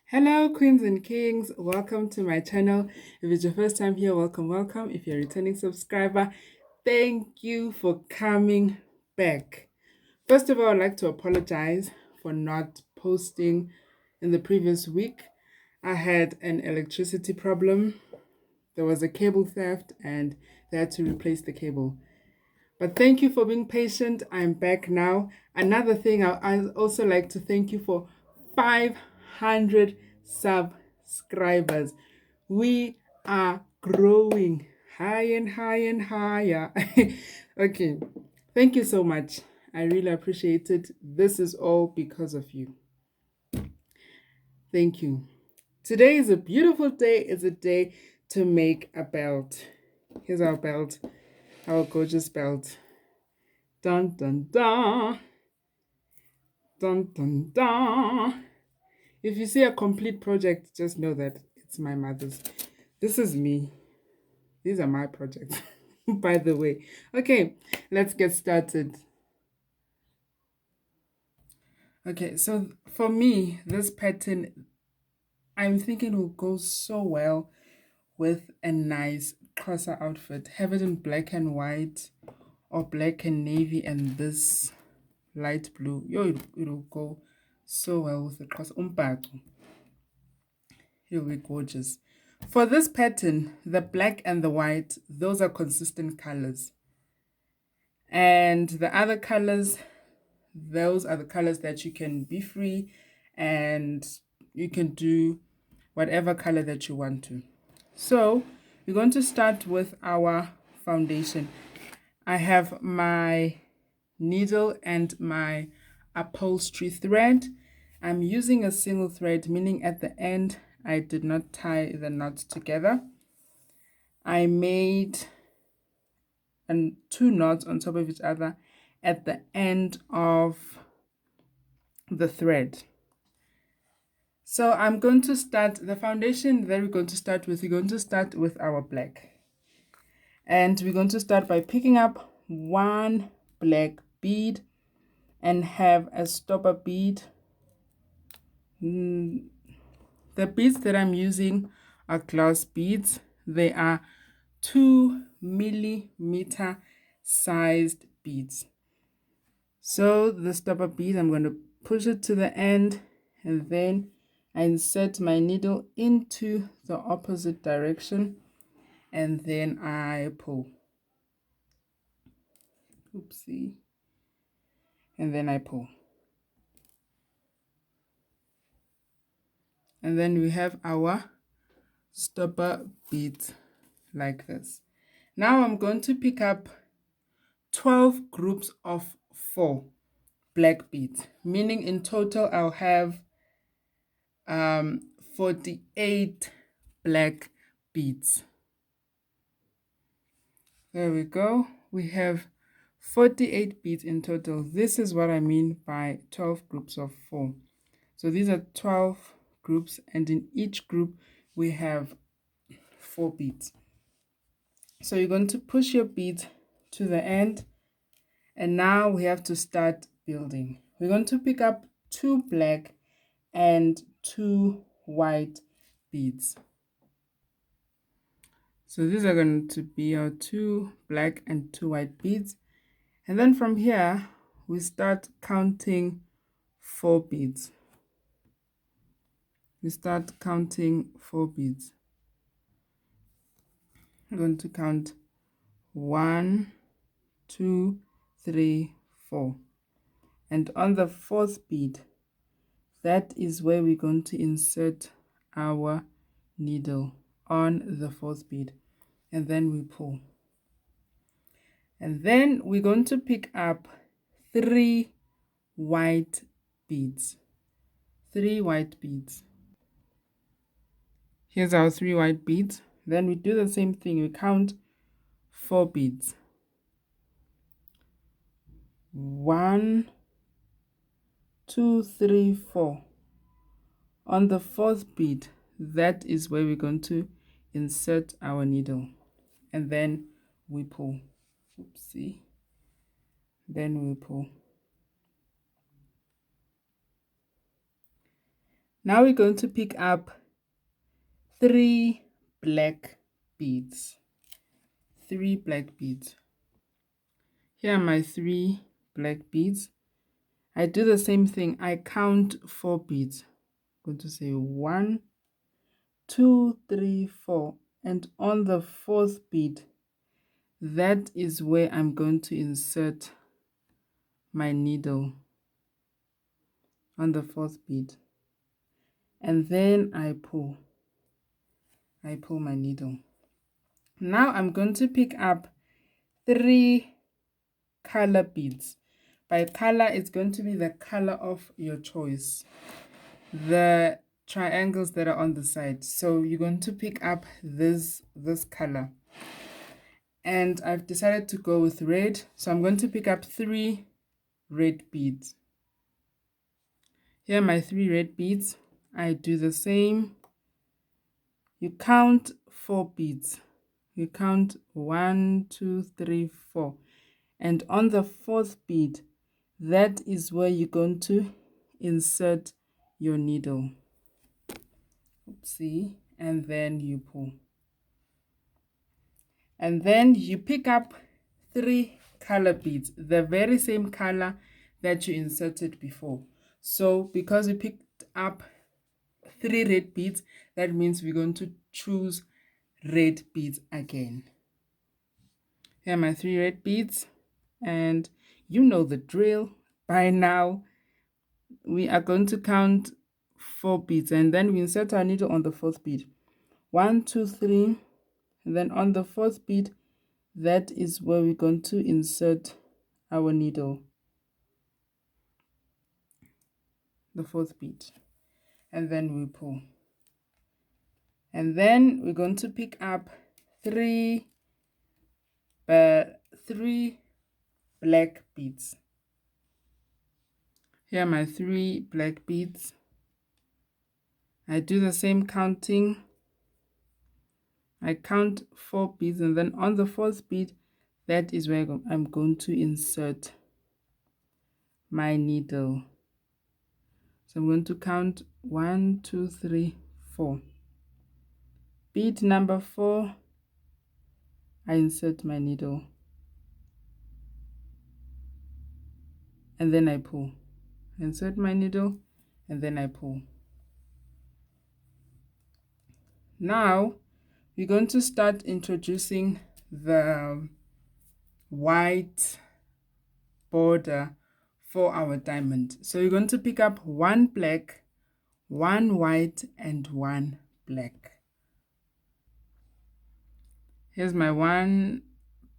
Hello, queens and kings. Welcome to my channel. If it's your first time here, welcome, welcome. If you're a returning subscriber, thank you for coming back. First of all, I'd like to apologize for not posting in the previous week. I had an electricity problem. There was a cable theft and they had to replace the cable. But thank you for being patient. I'm back now. Another thing, I also like to thank you for 500 subscribers. We are growing higher and higher and higher. Okay, thank you so much. I really appreciate it. This is all because of you. Thank you. Today is a beautiful day. It's a day to make a belt. Here's our belt, our gorgeous belt. Dun dun dun. Dun dun dun. If you see a complete project, just know that it's my mother's. This is me. These are my projects, by the way. Okay, let's get started. Okay, so for me, this pattern, I'm thinking will go so well with a nice Xhosa outfit. Have it in black and white or black and navy and this light blue. Yo, it'll go so well with the Xhosa umbhaco. It'll be gorgeous. For this pattern, the black and the white, those are consistent colors. And the other colors, those are the colors that you can be free and you can do whatever color that you want to. So we're going to start with our foundation. I have my needle and my upholstery thread. I'm using a single thread, meaning at the end I did not tie the knots together. I made two knots on top of each other at the end of the thread. So I'm going to start the foundation that we're going to start with. We're going to start with our black. And we're going to start by picking up one black bead and have a stopper bead. The beads that I'm using are glass beads. They are 2 millimeter sized beads. So the stopper bead, I'm going to push it to the end and then I insert my needle into the opposite direction and then I pull. Oopsie. And then I pull. And then we have our stopper beads like this. Now I'm going to pick up 12 groups of 4 black beads, meaning in total I'll have 48 black beads. There we go. We have 48 beads in total. This is what I mean by 12 groups of 4. So these are 12 groups, and in each group we have 4 beads. So you're going to push your bead to the end, and now we have to start building. We're going to pick up 2 black and 2 white beads. So these are going to be our 2 black and 2 white beads. And then from here, we start counting 4 beads. We start counting 4 beads. We're going to count 1, 2, 3, 4. And on the 4th bead, that is where we're going to insert our needle on the 4th bead. And then we pull. And then we're going to pick up 3 white beads. 3 white beads. Here's our 3 white beads. Then we do the same thing. We count 4 beads. 1, 2, 3, 4. On the 4th bead, that is where we're going to insert our needle. And then we pull. Oopsie. Then we pull. Now we're going to pick up 3 black beads. 3 black beads. Here are my 3 black beads. I do the same thing. I count 4 beads. I'm going to say 1, 2, 3, 4. And on the 4th bead, that is where I'm going to insert my needle on the 4th bead. And then I pull my needle. Now I'm going to pick up 3 color beads. By color, it's going to be the color of your choice. The triangles that are on the side. So you're going to pick up this color. And I've decided to go with red. So I'm going to pick up 3 red beads. Here are my 3 red beads. I do the same. You count 4 beads. You count 1, 2, 3, 4. And on the 4th bead, that is where you're going to insert your needle. Oopsie. And then you pull. And then you pick up 3 color beads, the very same color that you inserted before. So because we picked up 3 red beads, that means we're going to choose red beads again. Here are my 3 red beads, and you know the drill by now. We are going to count 4 beads, and then we insert our needle on the 4th bead. 1, 2, 3, and then on the 4th bead, that is where we're going to insert our needle, the 4th bead, and then we pull. And then we're going to pick up 3 black beads. Here are my 3 black beads. I do the same counting. I count 4 beads, and then on the 4th bead, that is where I'm going to insert my needle. So I'm going to count 1, 2, 3, 4. Bead number 4, I insert my needle. And then I pull. Insert my needle, and then I pull. Now, we're going to start introducing the white border for our diamond. So you're going to pick up 1 black, 1 white, and 1 black. Here's my 1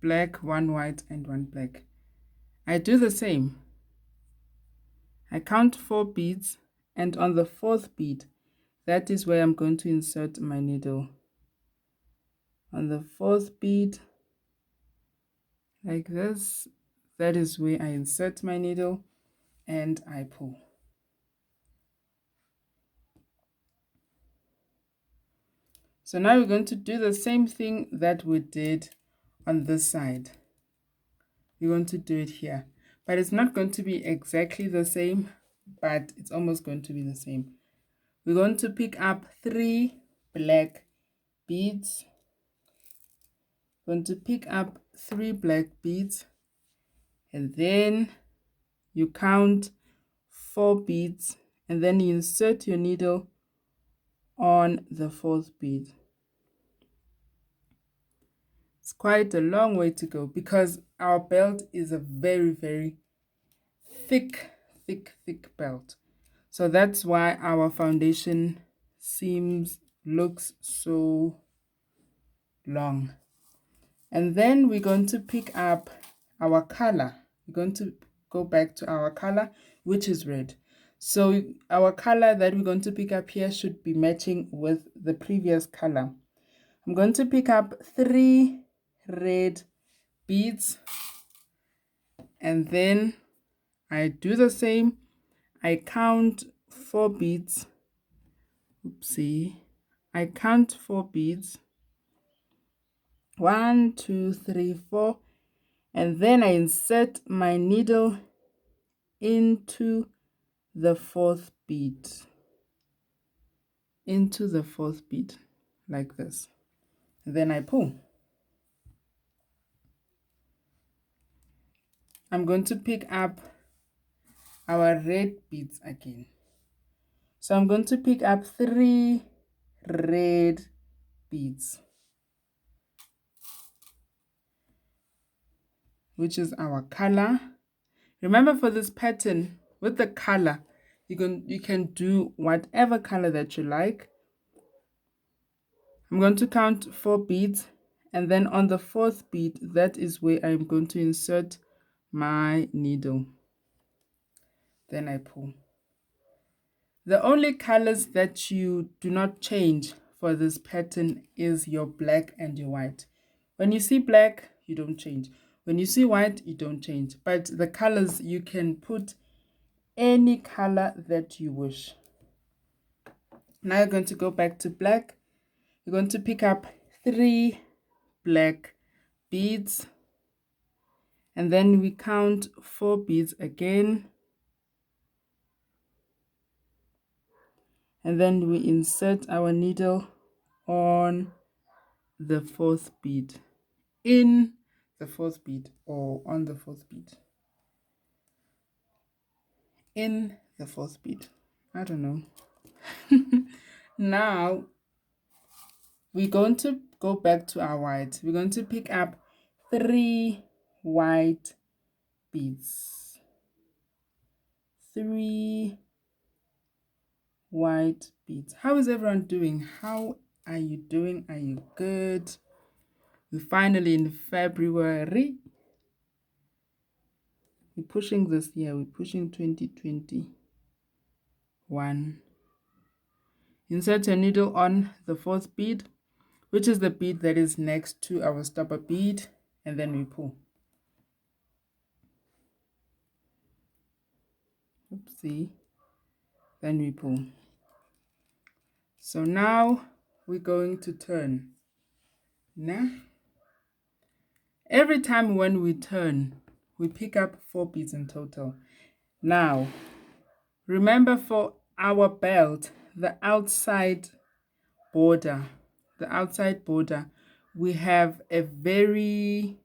black, 1 white, and 1 black. I do the same. I count 4 beads, and on the 4th bead, that is where I'm going to insert my needle. On the 4th bead, like this, that is where I insert my needle and I pull. So now we're going to do the same thing that we did on this side. We're going to do it here, but it's not going to be exactly the same, but it's almost going to be the same. We're going to pick up 3 black beads. We're going to pick up 3 black beads, and then you count 4 beads, and then you insert your needle on the 4th bead. It's quite a long way to go because our belt is a very, very thick belt. So that's why our foundation looks so long. And then we're going to pick up our color. We're going to go back to our color, which is red. So our color that we're going to pick up here should be matching with the previous color. I'm going to pick up 3 red beads, and then I do the same. I count 4 beads. Oopsie. I count 4 beads. 1, 2, 3, 4. And then I insert my needle into the 4th bead. into the fourth bead like this. Then I pull. I'm going to pick up our red beads again. So I'm going to pick up 3 red beads, which is our color. Remember, for this pattern with the color, you can do whatever color that you like. I'm going to count 4 beads, and then on the 4th bead, that is where I'm going to insert my needle. Then I pull. The only colors that you do not change for this pattern is your black and your white. When you see black, you don't change. When you see white, you don't change. But the colors, you can put any color that you wish. Now you're going to go back to black. You're going to pick up 3 black beads, and then we count 4 beads again, and then we insert our needle on the 4th bead, in the 4th bead, or on the 4th bead, in the 4th bead, I don't know. Now we're going to go back to our white. We're going to pick up 3 white beads, 3 white beads. How is everyone doing? How are you doing? Are you good? We're finally in February. We're pushing this year. We're pushing 2021. Insert your needle on the 4th bead, which is the bead that is next to our stopper bead, and then we pull. Oopsie. Then we pull. So now we're going to turn. Now, every time when we turn, we pick up 4 beads in total. Now, remember, for our belt, the outside border, we have a very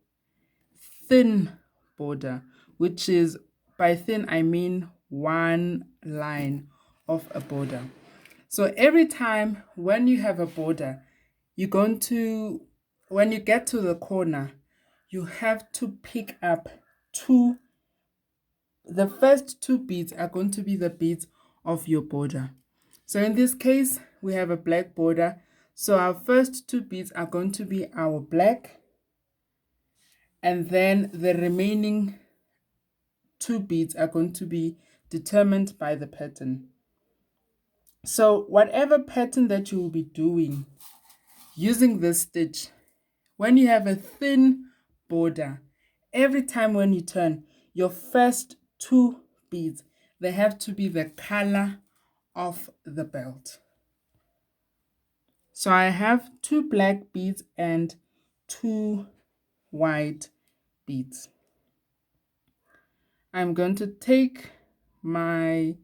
thin border, which is, by thin I mean 1 line of a border. So every time when you have a border, you're going to, when you get to the corner, you have to pick up 2. The first 2 beads are going to be the beads of your border. So in this case, we have a black border. So our first 2 beads are going to be our black, and then the remaining 2 beads are going to be determined by the pattern. So whatever pattern that you will be doing using this stitch, when you have a thin border, every time when you turn, your first 2 beads, they have to be the color of the belt. So I have 2 black beads and 2 white beads. I'm going to take my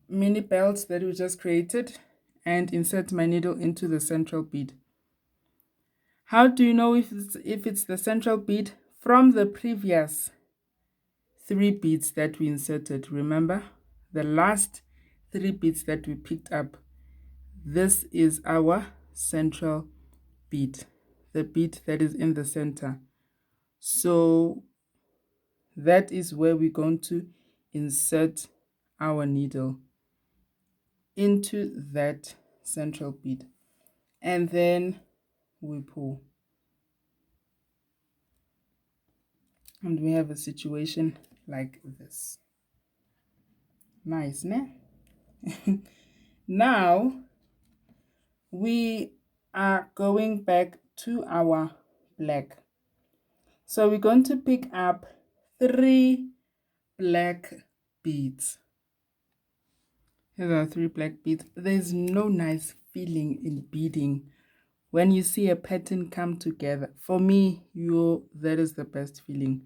mini belts that we just created and insert my needle into the central bead. How do you know if it's the central bead? From the previous 3 beads that we inserted. Remember, the last 3 beads that we picked up, this is our central bead, the bead that is in the center. So that is where we're going to insert our needle into that central bead, and then we pull, and we have a situation like this. Nice, ne? Now we are going back to our black. So we're going to pick up 3 black beads. Here are 3 black beads. There's no nice feeling in beading when you see a pattern come together. For me, that is the best feeling.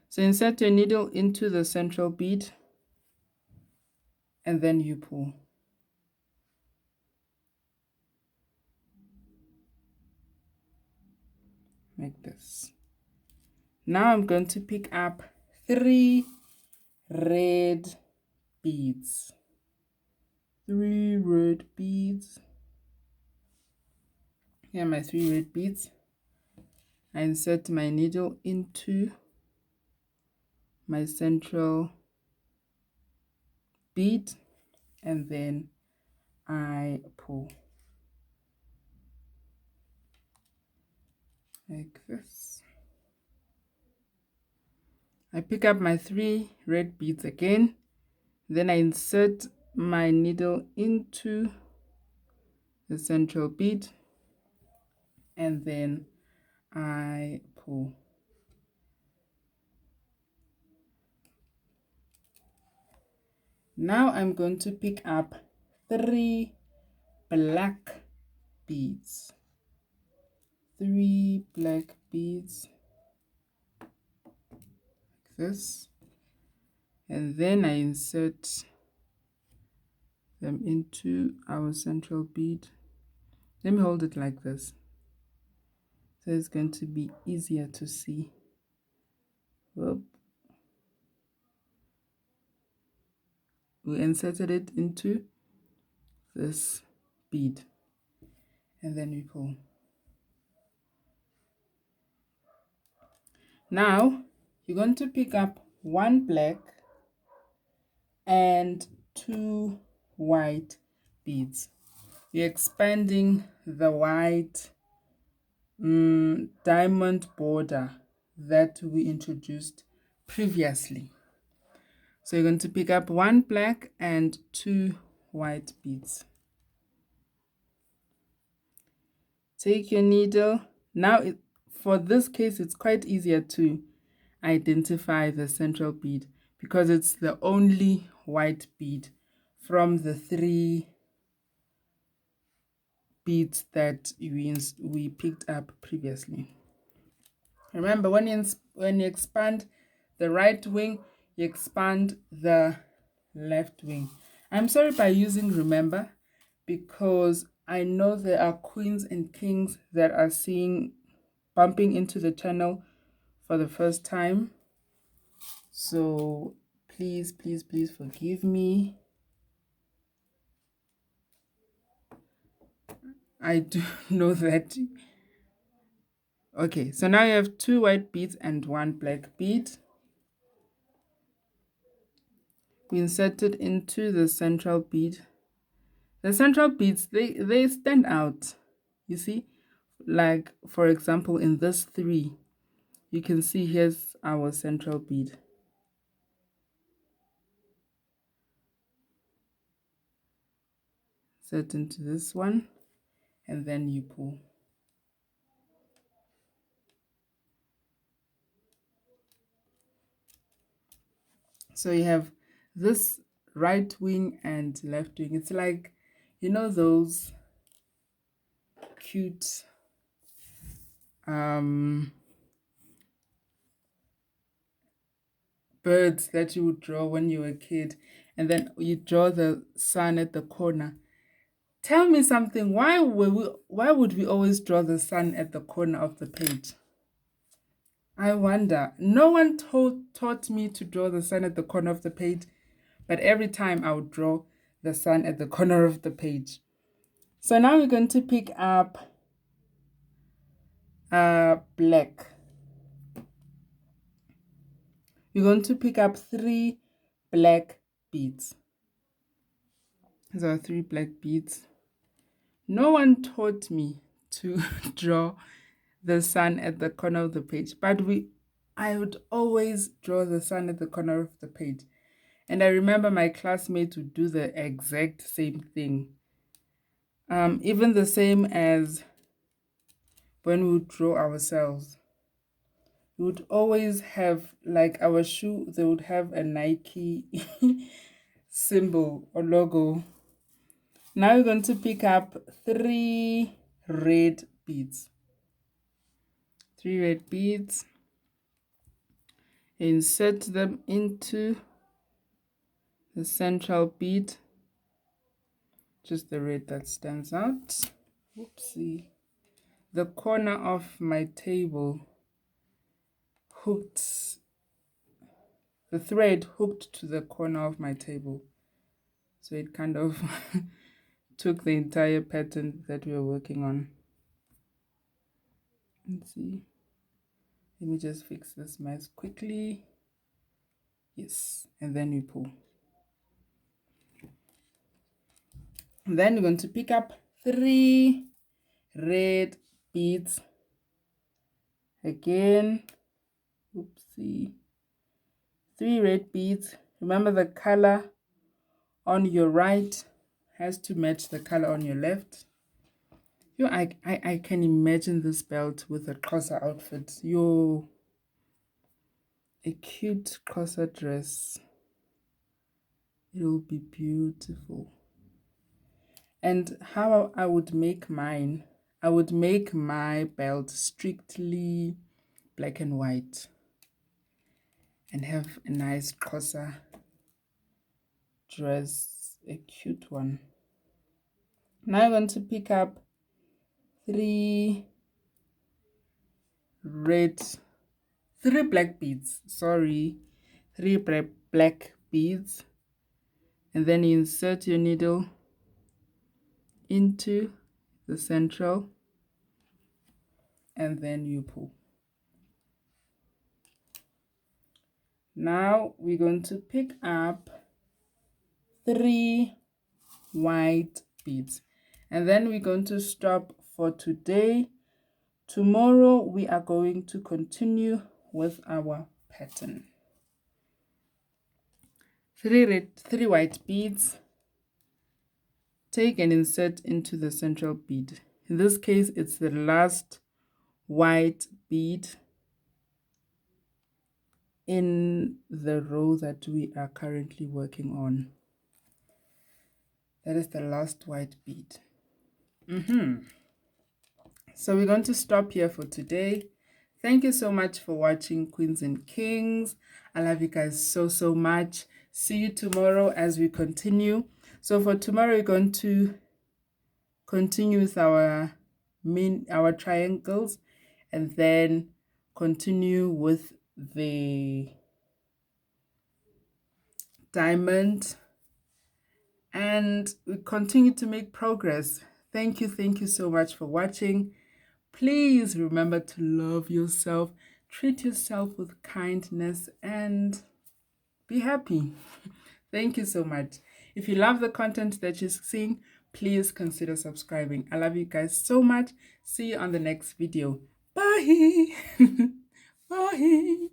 So insert your needle into the central bead. and then you pull. Like this. Now I'm going to pick up 3 red beads. 3 red beads. Here are my 3 red beads. I insert my needle into my central bead and then I pull like this. I pick up my 3 red beads again, then I insert my needle into the central bead and then I pull. Now I'm going to pick up 3 black beads. 3 black beads like this, and then I insert them into our central bead. Let me hold it like this so it's going to be easier to see. Whoop. We inserted it into this bead and then we pull. Now you're going to pick up 1 black and 2 white beads. You're expanding the white diamond border that we introduced previously. So you're going to pick up 1 black and 2 white beads. Take your needle. Now, for this case, it's quite easier to identify the central bead because it's the only white bead from the 3 beads that we picked up previously. Remember, when you expand the right wing, you expand the left wing. I'm sorry by using remember because I know there are queens and kings that are bumping into the channel for the first time. So please, please, please forgive me. I do know that. Okay, so now you have 2 white beads and 1 black bead. We insert it into the central bead. The central beads, they stand out. You see, like for example, in this 3, you can see here's our central bead. Set into this one, and then you pull. So you have this right wing and left wing. It's like, you know, those cute birds that you would draw when you were a kid, and then you draw the sun at the corner. Tell me something, why would we always draw the sun at the corner of the page? I wonder. No one taught me to draw the sun at the corner of the page, but every time I would draw the sun at the corner of the page. So now we're going to pick up black. We're going to pick up 3 black beads. These are 3 black beads. No one taught me to draw the sun at the corner of the page, but I would always draw the sun at the corner of the page. And I remember my classmates would do the exact same thing. Even the same as when we would draw ourselves. We would always have, like our shoe, they would have a Nike symbol or logo. Now we're going to pick up 3 red beads. 3 red beads. Insert them into the central bead, just the red that stands out. Whoopsie. The corner of my table hooked, the thread hooked to the corner of my table. So it kind of took the entire pattern that we were working on. Let's see. Let me just fix this mess quickly. Yes, and then we pull. And then we're going to pick up 3 red beads. Again, oopsie. 3 red beads. Remember, the color on your right has to match the color on your left. I can imagine this belt with a Xhosa outfit. A cute Xhosa dress. It will be beautiful. And how I would make mine, I would make my belt strictly black and white and have a nice Xhosa dress, a cute one. Now I'm going to pick up 3 black beads, 3 black beads, and then you insert your needle into the central, and then you pull. Now we're going to pick up 3 white beads, and then we're going to stop for today. Tomorrow we are going to continue with our pattern. 3 white beads, take and insert into the central bead. In this case, it's the last white bead in the row that we are currently working on. That is the last white bead. So we're going to stop here for today. Thank you so much for watching, Queens and Kings. I love you guys so much. See you tomorrow as we continue. So for tomorrow, we're going to continue with our triangles, and then continue with the diamond, and we continue to make progress. Thank you so much for watching. Please remember to love yourself, treat yourself with kindness, and be happy. Thank you so much. If you love the content that you're seeing, please consider subscribing. I love you guys so much. See you on the next video. Bye. Bye.